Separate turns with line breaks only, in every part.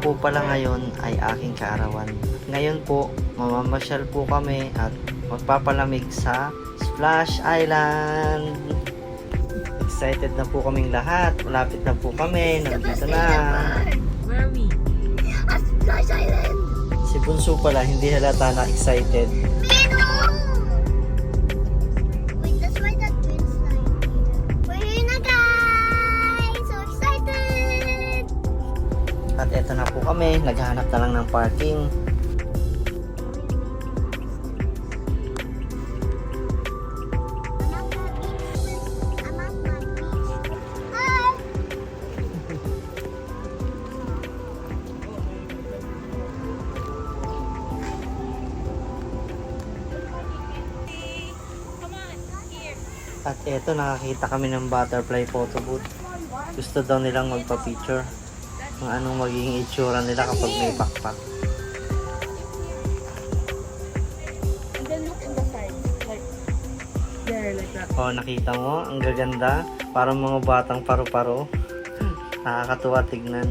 po pala ngayon ay aking kaarawan. Ngayon po, mamamasyal po kami at magpapalamig sa Splash Island. Excited na po kaming lahat. Malapit na po kami. Nandito na.
Where are we?
At Splash Island!
Si Bunso pala, hindi halata na excited.
Wait, that's why that green slide. We're here na, guys! So excited!
At eto na po kami. Naghahanap na lang ng parking.
I'm at my beach. Hi!
At eto, nakakita kami ng butterfly photo booth. Gusto daw nilang magpa-picture kung anong magiging itsura nila kapag may pakpak.
And then look in the side. Like, there, like that.
O, nakita mo? Ang gaganda. Parang mga batang paru-paro. Nakakatuwa tignan.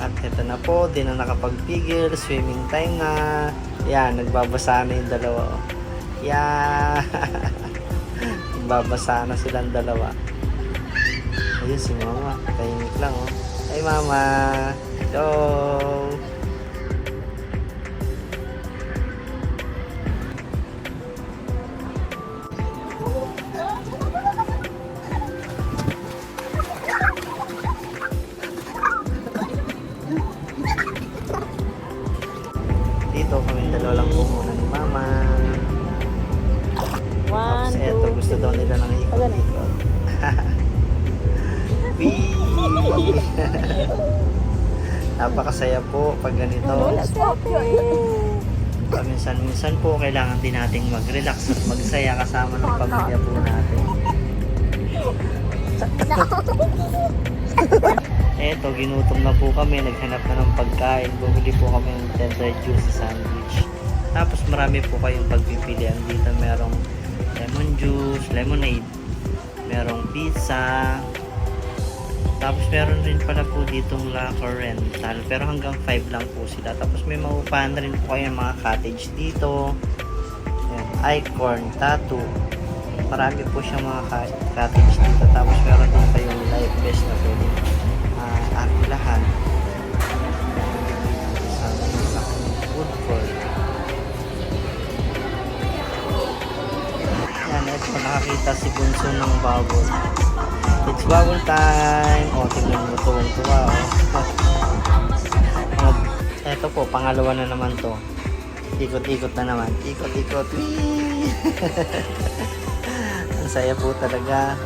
At ito na po, di na nakapagpigil, swimming time na. Yan, nagbabasa na yung dalawa. Oh. Yan! Nagbabasa na silang dalawa. Ayun si mama, tahimik lang oh. Ay mama! Go! Dito kami dalawa lang po muna ni mama. Tapos eto, gusto daw nila ng ikot-ikot. Wee! Napakasaya po pag ganito. Paminsan-minsan po kailangan din nating mag-relax at magsaya kasama ng pamilya po natin. Eto, ginutom na po kami, naghanap na ng pagkain, bumili po kami ng tender juicy sandwich. Tapos marami po kayong pagpipilian dito, merong lemon juice, lemonade, merong pizza, tapos meron rin pala po ditong La Corrental, pero hanggang 5 lang po sila. Tapos may maupahan na rin po kayo mga cottage dito. Ayan, Icorn, Tattoo. Marami po siya mga cottage dito. Tapos meron din kayong life vest na pwede akilahan. Sa food court. Yan, ito nakakita si Bunso ng bubble. It's bubble time! O, tignan mo, tuwang-tuwa. Ito po, pangalawa na naman to. Ikot-ikot na naman. Ikot-ikot. Whee! Ang saya po talaga.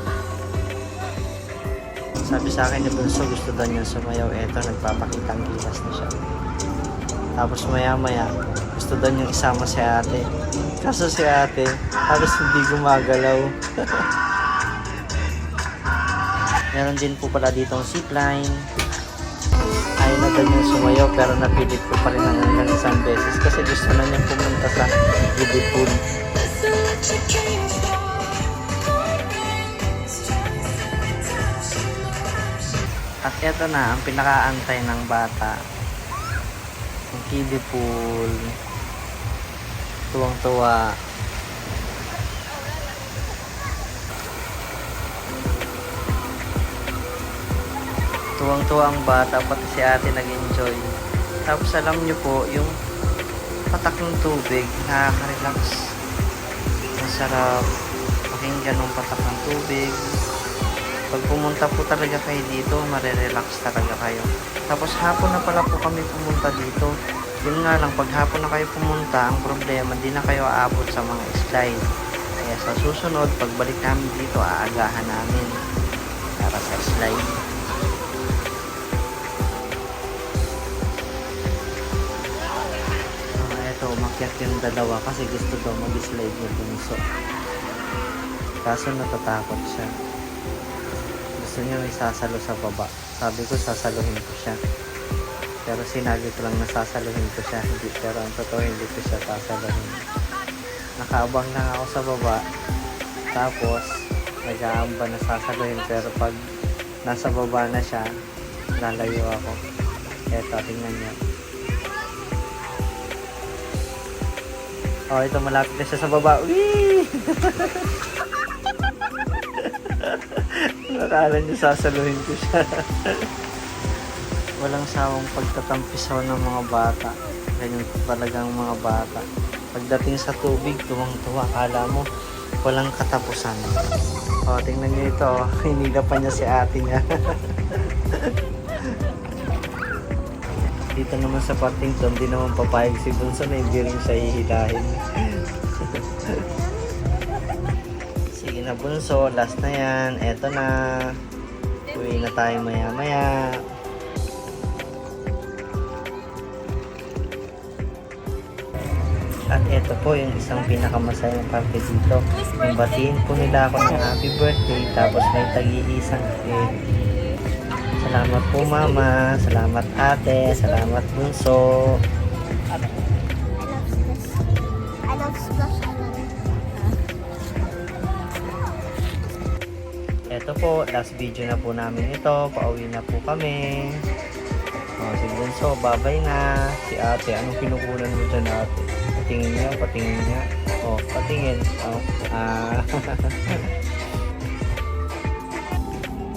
Sabi sa akin ni Bunso, gusto daw niya sumayaw. Eto, nagpapakitang gilas na siya. Tapos maya-maya, gusto daw niyang isama si ate. Kaso si ate, halos hindi gumagalaw. Meron din po pala ditong zipline. Ayaw na daw niyang sumayaw pero napilit ko pa rin hanggang isang beses kasi gusto na niyang pumunta sa Gidi Pool. At eto na ang pinakaantay ng bata. Ang kiddie pool. Tuwang-tuwa. Tuwang-tuwa ang bata, pati si ate nag-enjoy. Tapos alam nyo po, yung patak ng tubig, nakaka-relax. Masarap pakinggan ng patak ng tubig. Pag pumunta po talaga kayo dito, marirelax talaga kayo. Tapos hapon na pala po kami pumunta dito. Yun nga lang, pag hapon na kayo pumunta, ang problema, di na kayo aabot sa mga slide. Kaya sa susunod, pagbalik namin dito, aagahan namin para sa slide. Umakyat yung dalawa kasi gusto daw mag-slide yung Bunso. Kaso natatakot siya. Gusto niya may sasalo sa baba. Sabi ko sasaluhin ko siya. Pero sinabi ko lang nasasaluhin ko siya. Pero ang totoo, hindi ko siya sasaluhin. Nakaabang lang ako sa baba. Tapos, nag-aamba na sasaluhin. Pero pag nasa baba na siya, lalayo ako. Eto, tingnan niyo. Oh, ito malapit na siya sa baba. Whee! Nakala niyo sasaluhin ko siya. Walang sawang pagtatampisaw ng mga bata. Ganyan talagang mga bata. Pagdating sa tubig, tuwang-tuwa. Akala mo, walang katapusan. O, tingnan niyo ito. Hinila pa niya si ate niya. Dito naman sa parting to, hindi naman papayag si Bunso na hindi rin siya hihilahin. Sige na Bunso, last na yan. Eto na. Uwi na tayo maya-maya. At eto po yung isang pinakamasayang parte dito. Yung batiin po nila ako ng happy birthday, tapos may tagi-isang cake. Salamat po mama, salamat ate, salamat Bunso.
I love splash.
Eto po, last video na po namin ito. Pauwi na po kami. Si Bunso, babay na. Si ate, anong kinukunan mo dyan ate? Patingin niya, patingin niya. Patingin.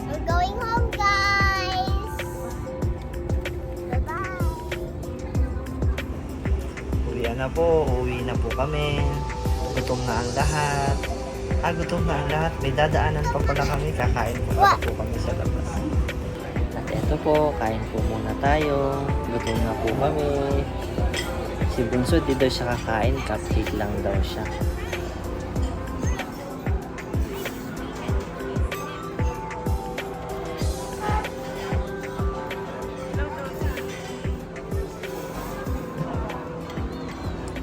We're going home, guys. Bye-bye.
Uwi na po kami. Gutom na ang lahat. Gutom na ang lahat. May dadaanan pa pala kami. Kakain po kami sa labas. At eto po, kain po muna tayo. Gutom na po kami. Si Bunso, di daw siya kakain. Cupcake lang daw siya.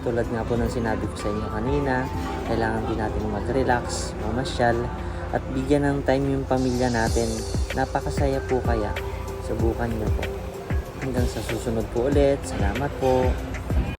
Tulad nga po ng sinabi ko sa inyo kanina, kailangan din natin mag-relax, mamasyal, at bigyan ng time yung pamilya natin. Napakasaya po kaya. Subukan niyo po. Hanggang sa susunod po ulit. Salamat po.